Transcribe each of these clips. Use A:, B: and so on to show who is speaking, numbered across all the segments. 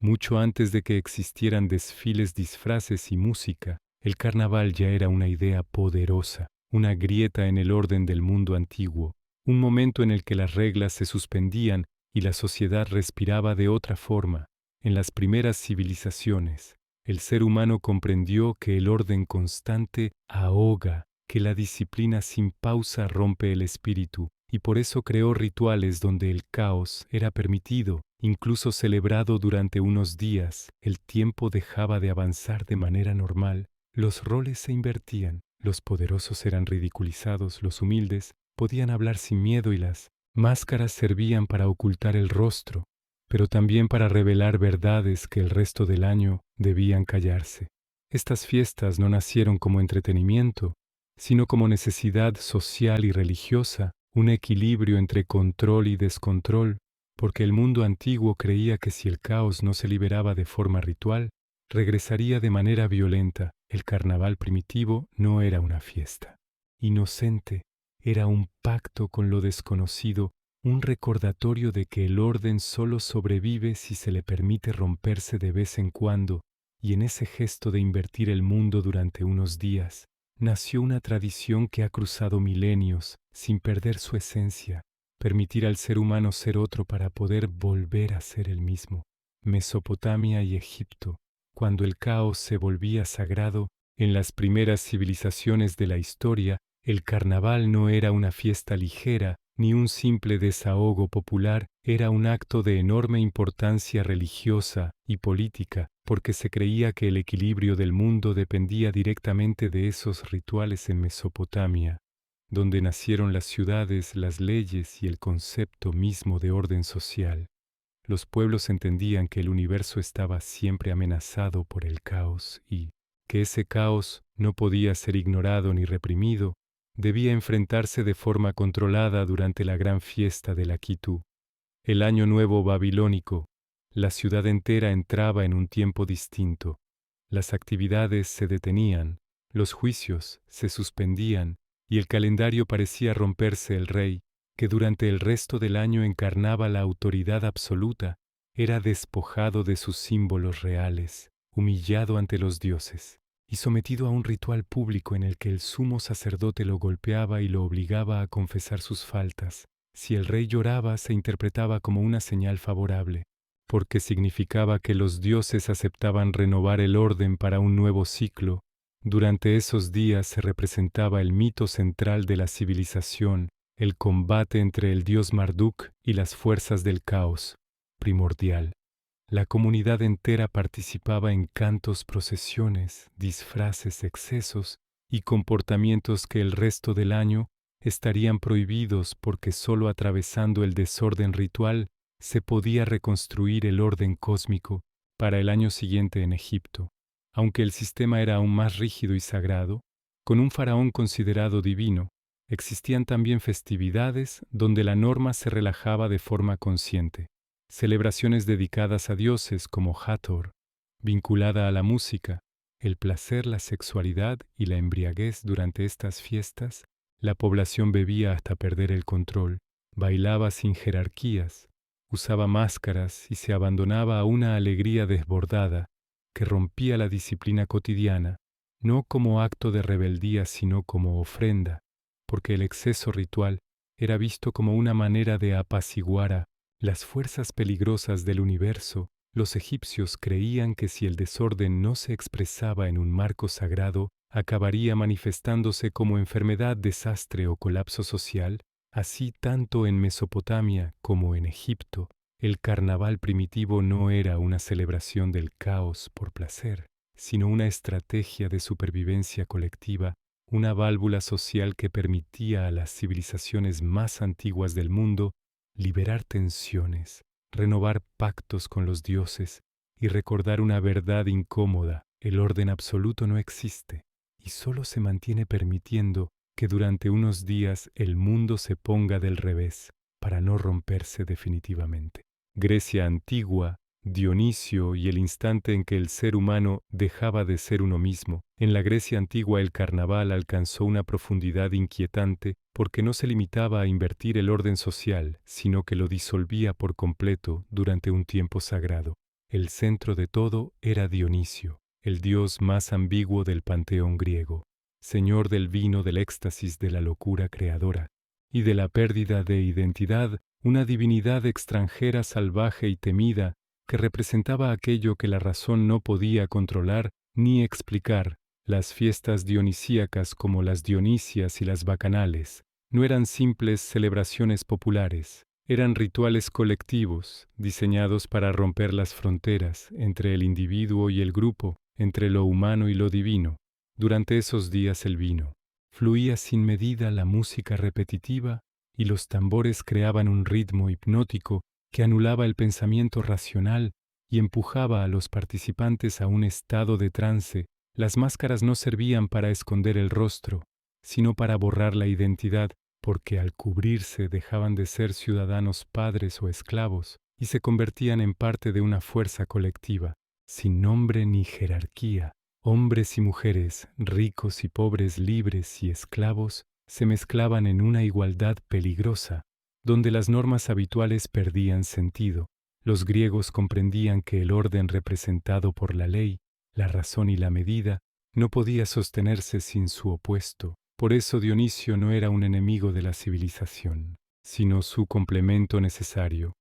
A: Mucho antes de que existieran desfiles, disfraces y música, el carnaval ya era una idea poderosa, una grieta en el orden del mundo antiguo, un momento en el que las reglas se suspendían y la sociedad respiraba de otra forma. En las primeras civilizaciones, el ser humano comprendió que el orden constante ahoga, que la disciplina sin pausa rompe el espíritu, y por eso creó rituales donde el caos era permitido, incluso celebrado durante unos días. El tiempo dejaba de avanzar de manera normal, los roles se invertían, los poderosos eran ridiculizados, los humildes podían hablar sin miedo y las máscaras servían para ocultar el rostro, pero también para revelar verdades que el resto del año debían callarse. Estas fiestas no nacieron como entretenimiento, sino como necesidad social y religiosa, un equilibrio entre control y descontrol, porque el mundo antiguo creía que si el caos no se liberaba de forma ritual, regresaría de manera violenta. El carnaval primitivo no era una fiesta inocente, era un pacto con lo desconocido, un recordatorio de que el orden solo sobrevive si se le permite romperse de vez en cuando, y en ese gesto de invertir el mundo durante unos días, nació una tradición que ha cruzado milenios sin perder su esencia, permitir al ser humano ser otro para poder volver a ser el mismo. Mesopotamia y Egipto, cuando el caos se volvía sagrado, en las primeras civilizaciones de la historia, el carnaval no era una fiesta ligera ni un simple desahogo popular, era un acto de enorme importancia religiosa y política, porque se creía que el equilibrio del mundo dependía directamente de esos rituales en Mesopotamia, donde nacieron las ciudades, las leyes y el concepto mismo de orden social. Los pueblos entendían que el universo estaba siempre amenazado por el caos y que ese caos no podía ser ignorado ni reprimido, debía enfrentarse de forma controlada durante la gran fiesta de la Kitú. El Año Nuevo babilónico, la ciudad entera entraba en un tiempo distinto. Las actividades se detenían, los juicios se suspendían y el calendario parecía romperse. El rey, que durante el resto del año encarnaba la autoridad absoluta, era despojado de sus símbolos reales, humillado ante los dioses y sometido a un ritual público en el que el sumo sacerdote lo golpeaba y lo obligaba a confesar sus faltas. Si el rey lloraba, se interpretaba como una señal favorable, porque significaba que los dioses aceptaban renovar el orden para un nuevo ciclo. Durante esos días se representaba el mito central de la civilización, el combate entre el dios Marduk y las fuerzas del caos, primordial. La comunidad entera participaba en cantos, procesiones, disfraces, excesos y comportamientos que el resto del año estarían prohibidos, porque solo atravesando el desorden ritual se podía reconstruir el orden cósmico. Para el año siguiente en Egipto, aunque el sistema era aún más rígido y sagrado, con un faraón considerado divino, existían también festividades donde la norma se relajaba de forma consciente. Celebraciones dedicadas a dioses como Hathor, vinculada a la música, el placer, la sexualidad y la embriaguez. Durante estas fiestas, la población bebía hasta perder el control, bailaba sin jerarquías, usaba máscaras y se abandonaba a una alegría desbordada que rompía la disciplina cotidiana, no como acto de rebeldía sino como ofrenda, porque el exceso ritual era visto como una manera de apaciguar a las fuerzas peligrosas del universo. Los egipcios creían que si el desorden no se expresaba en un marco sagrado, acabaría manifestándose como enfermedad, desastre o colapso social. Así, tanto en Mesopotamia como en Egipto, el carnaval primitivo no era una celebración del caos por placer, sino una estrategia de supervivencia colectiva, una válvula social que permitía a las civilizaciones más antiguas del mundo liberar tensiones, renovar pactos con los dioses y recordar una verdad incómoda: el orden absoluto no existe y solo se mantiene permitiendo que durante unos días el mundo se ponga del revés para no romperse definitivamente. Grecia antigua, Dionisio y el instante en que el ser humano dejaba de ser uno mismo. En la Grecia antigua el carnaval alcanzó una profundidad inquietante porque no se limitaba a invertir el orden social, sino que lo disolvía por completo durante un tiempo sagrado. El centro de todo era Dionisio, el dios más ambiguo del panteón griego, señor del vino, del éxtasis, de la locura creadora y de la pérdida de identidad, una divinidad extranjera, salvaje y temida, que representaba aquello que la razón no podía controlar ni explicar. Las fiestas dionisíacas, como las Dionisias y las bacanales, no eran simples celebraciones populares, eran rituales colectivos, diseñados para romper las fronteras entre el individuo y el grupo, entre lo humano y lo divino. Durante esos días el vino fluía sin medida, la música repetitiva y los tambores creaban un ritmo hipnótico que anulaba el pensamiento racional y empujaba a los participantes a un estado de trance. Las máscaras no servían para esconder el rostro, sino para borrar la identidad, porque al cubrirse dejaban de ser ciudadanos, padres o esclavos, y se convertían en parte de una fuerza colectiva, sin nombre ni jerarquía. Hombres y mujeres, ricos y pobres, libres y esclavos, se mezclaban en una igualdad peligrosa, donde las normas habituales perdían sentido. Los griegos comprendían que el orden representado por la ley, la razón y la medida, no podía sostenerse sin su opuesto. Por eso Dionisio no era un enemigo de la civilización, sino su complemento necesario.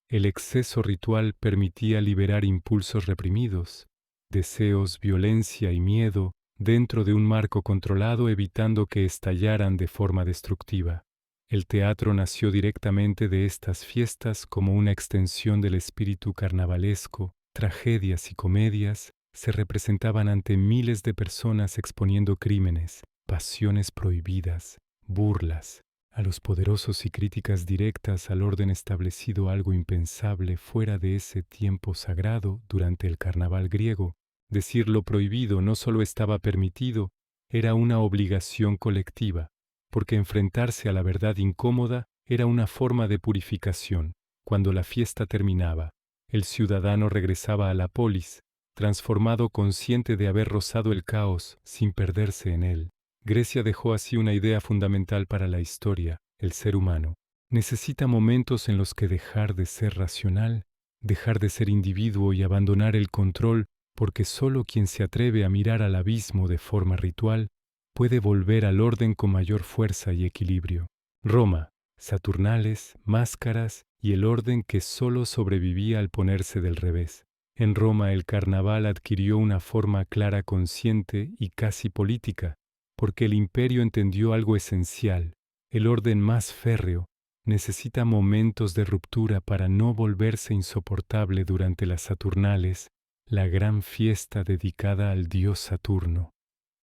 A: El exceso ritual permitía liberar impulsos reprimidos, deseos, violencia y miedo dentro de un marco controlado, evitando que estallaran de forma destructiva. El teatro nació directamente de estas fiestas como una extensión del espíritu carnavalesco. Tragedias y comedias se representaban ante miles de personas exponiendo crímenes, pasiones prohibidas, burlas a los poderosos y críticas directas al orden establecido, algo impensable fuera de ese tiempo sagrado durante el carnaval griego. Decir lo prohibido no solo estaba permitido, era una obligación colectiva, porque enfrentarse a la verdad incómoda era una forma de purificación. Cuando la fiesta terminaba, el ciudadano regresaba a la polis, transformado, consciente de haber rozado el caos sin perderse en él. Grecia dejó así una idea fundamental para la historia. El ser humano necesita momentos en los que dejar de ser racional, dejar de ser individuo y abandonar el control, porque solo quien se atreve a mirar al abismo de forma ritual puede volver al orden con mayor fuerza y equilibrio. Roma, Saturnales, máscaras y el orden que solo sobrevivía al ponerse del revés. En Roma el carnaval adquirió una forma clara, consciente y casi política, porque el imperio entendió algo esencial. El orden más férreo necesita momentos de ruptura para no volverse insoportable. Durante las Saturnales, la gran fiesta dedicada al dios Saturno,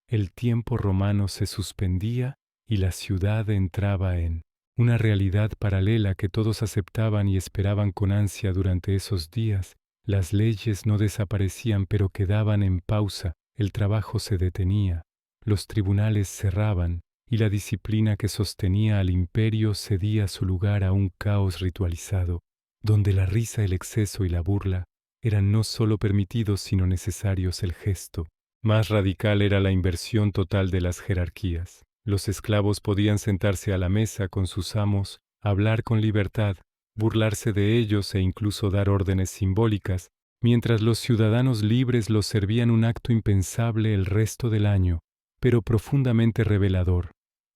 A: el tiempo romano se suspendía y la ciudad entraba en una realidad paralela que todos aceptaban y esperaban con ansia. Durante esos días, las leyes no desaparecían, pero quedaban en pausa, el trabajo se detenía, los tribunales cerraban y la disciplina que sostenía al imperio cedía su lugar a un caos ritualizado, donde la risa, el exceso y la burla eran no solo permitidos sino necesarios. El gesto más radical era la inversión total de las jerarquías. Los esclavos podían sentarse a la mesa con sus amos, hablar con libertad, burlarse de ellos e incluso dar órdenes simbólicas, mientras los ciudadanos libres los servían, un acto impensable el resto del año, pero profundamente revelador,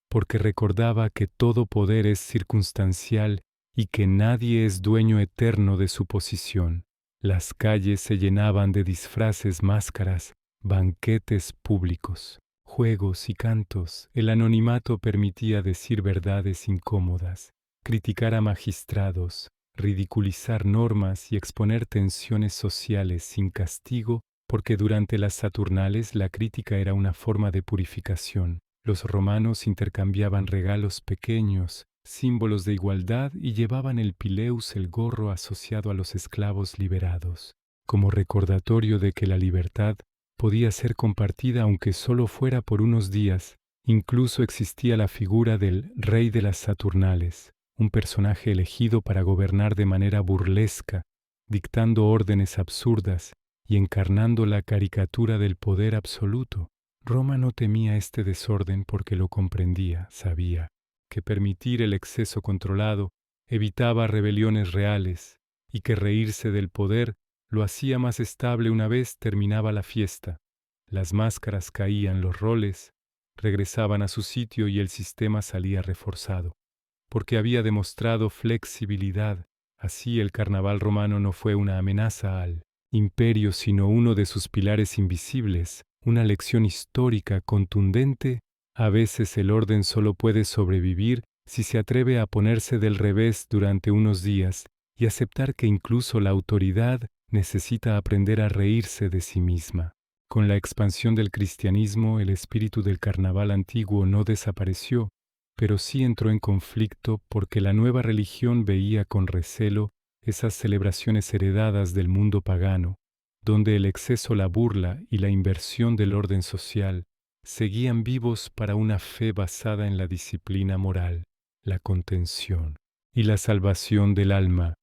A: porque recordaba que todo poder es circunstancial y que nadie es dueño eterno de su posición. Las calles se llenaban de disfraces, máscaras, banquetes públicos, juegos y cantos. El anonimato permitía decir verdades incómodas, criticar a magistrados, ridiculizar normas y exponer tensiones sociales sin castigo, porque durante las Saturnales la crítica era una forma de purificación. Los romanos intercambiaban regalos pequeños, símbolos de igualdad, y llevaban el pileus, el gorro asociado a los esclavos liberados, como recordatorio de que la libertad podía ser compartida aunque solo fuera por unos días. Incluso existía la figura del rey de las Saturnales, un personaje elegido para gobernar de manera burlesca, dictando órdenes absurdas y encarnando la caricatura del poder absoluto. Roma no temía este desorden porque lo comprendía, sabía que permitir el exceso controlado evitaba rebeliones reales y que reírse del poder Lo hacía más estable una vez terminaba la fiesta. Las máscaras caían, los roles regresaban a su sitio y el sistema salía reforzado. Porque había demostrado flexibilidad. Así el carnaval romano no fue una amenaza al imperio, sino uno de sus pilares invisibles, una lección histórica contundente. A veces el orden solo puede sobrevivir si se atreve a ponerse del revés durante unos días y aceptar que incluso la autoridad necesita aprender a reírse de sí misma. Con la expansión del cristianismo, el espíritu del carnaval antiguo no desapareció, pero sí entró en conflicto porque la nueva religión veía con recelo esas celebraciones heredadas del mundo pagano, donde el exceso, la burla y la inversión del orden social seguían vivos para una fe basada en la disciplina moral, la contención y la salvación del alma.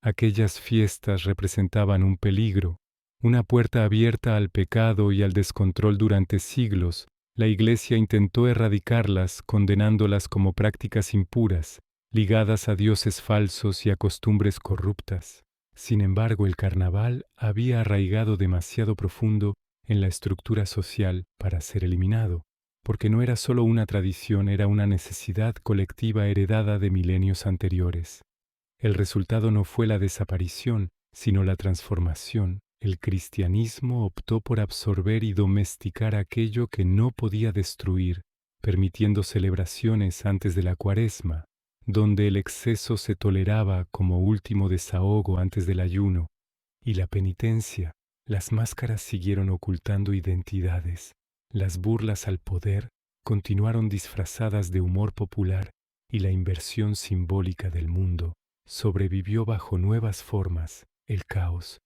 A: Aquellas fiestas representaban un peligro, una puerta abierta al pecado y al descontrol durante siglos. La Iglesia intentó erradicarlas, condenándolas como prácticas impuras, ligadas a dioses falsos y a costumbres corruptas. Sin embargo, el carnaval había arraigado demasiado profundo en la estructura social para ser eliminado, porque no era solo una tradición, era una necesidad colectiva heredada de milenios anteriores. El resultado no fue la desaparición, sino la transformación. El cristianismo optó por absorber y domesticar aquello que no podía destruir, permitiendo celebraciones antes de la Cuaresma, donde el exceso se toleraba como último desahogo antes del ayuno, y la penitencia. Las máscaras siguieron ocultando identidades. Las burlas al poder continuaron disfrazadas de humor popular y la inversión simbólica del mundo sobrevivió bajo nuevas formas. El caos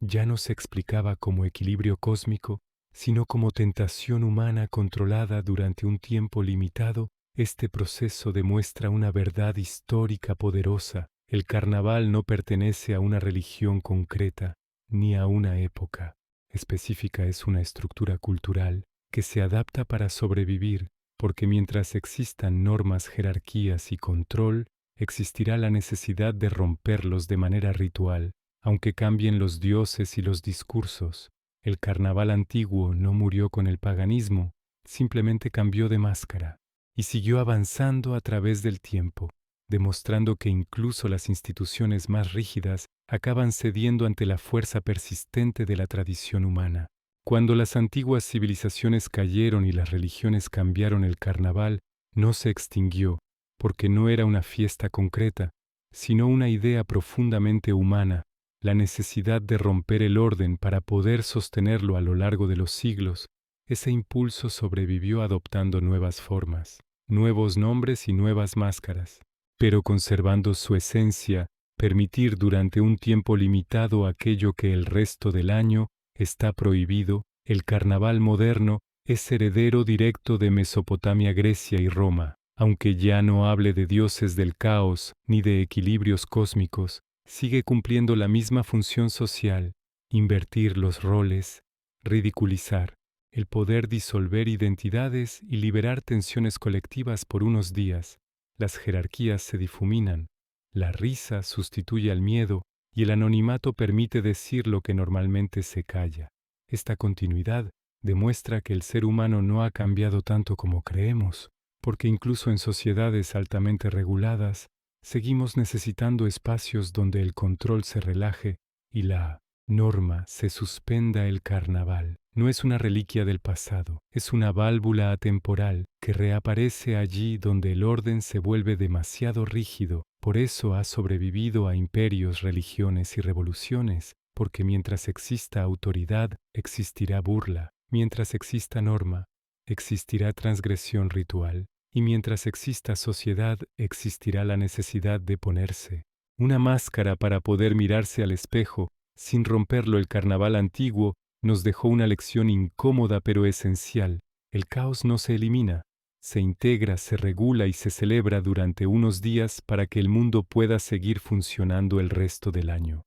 A: ya no se explicaba como equilibrio cósmico, sino como tentación humana controlada durante un tiempo limitado. Este proceso demuestra una verdad histórica poderosa. El carnaval no pertenece a una religión concreta, ni a una época específica. Es una estructura cultural que se adapta para sobrevivir, porque mientras existan normas, jerarquías y control, existirá la necesidad de romperlos de manera ritual. Aunque cambien los dioses y los discursos, el carnaval antiguo no murió con el paganismo, simplemente cambió de máscara y siguió avanzando a través del tiempo, demostrando que incluso las instituciones más rígidas acaban cediendo ante la fuerza persistente de la tradición humana. Cuando las antiguas civilizaciones cayeron y las religiones cambiaron, el carnaval no se extinguió, porque no era una fiesta concreta, sino una idea profundamente humana. La necesidad de romper el orden para poder sostenerlo a lo largo de los siglos, ese impulso sobrevivió adoptando nuevas formas, nuevos nombres y nuevas máscaras, pero conservando su esencia, permitir durante un tiempo limitado aquello que el resto del año está prohibido. El carnaval moderno es heredero directo de Mesopotamia, Grecia y Roma, aunque ya no hable de dioses del caos ni de equilibrios cósmicos. Sigue cumpliendo la misma función social, invertir los roles, ridiculizar, el poder disolver identidades y liberar tensiones colectivas por unos días. Las jerarquías se difuminan, la risa sustituye al miedo y el anonimato permite decir lo que normalmente se calla. Esta continuidad demuestra que el ser humano no ha cambiado tanto como creemos, porque incluso en sociedades altamente reguladas, seguimos necesitando espacios donde el control se relaje y la norma se suspenda. El carnaval no es una reliquia del pasado, es una válvula atemporal que reaparece allí donde el orden se vuelve demasiado rígido. Por eso ha sobrevivido a imperios, religiones y revoluciones, porque mientras exista autoridad, existirá burla, mientras exista norma, existirá transgresión ritual. Y mientras exista sociedad, existirá la necesidad de ponerse una máscara para poder mirarse al espejo. Sin romperlo, el carnaval antiguo nos dejó una lección incómoda pero esencial. El caos no se elimina, se integra, se regula y se celebra durante unos días para que el mundo pueda seguir funcionando el resto del año.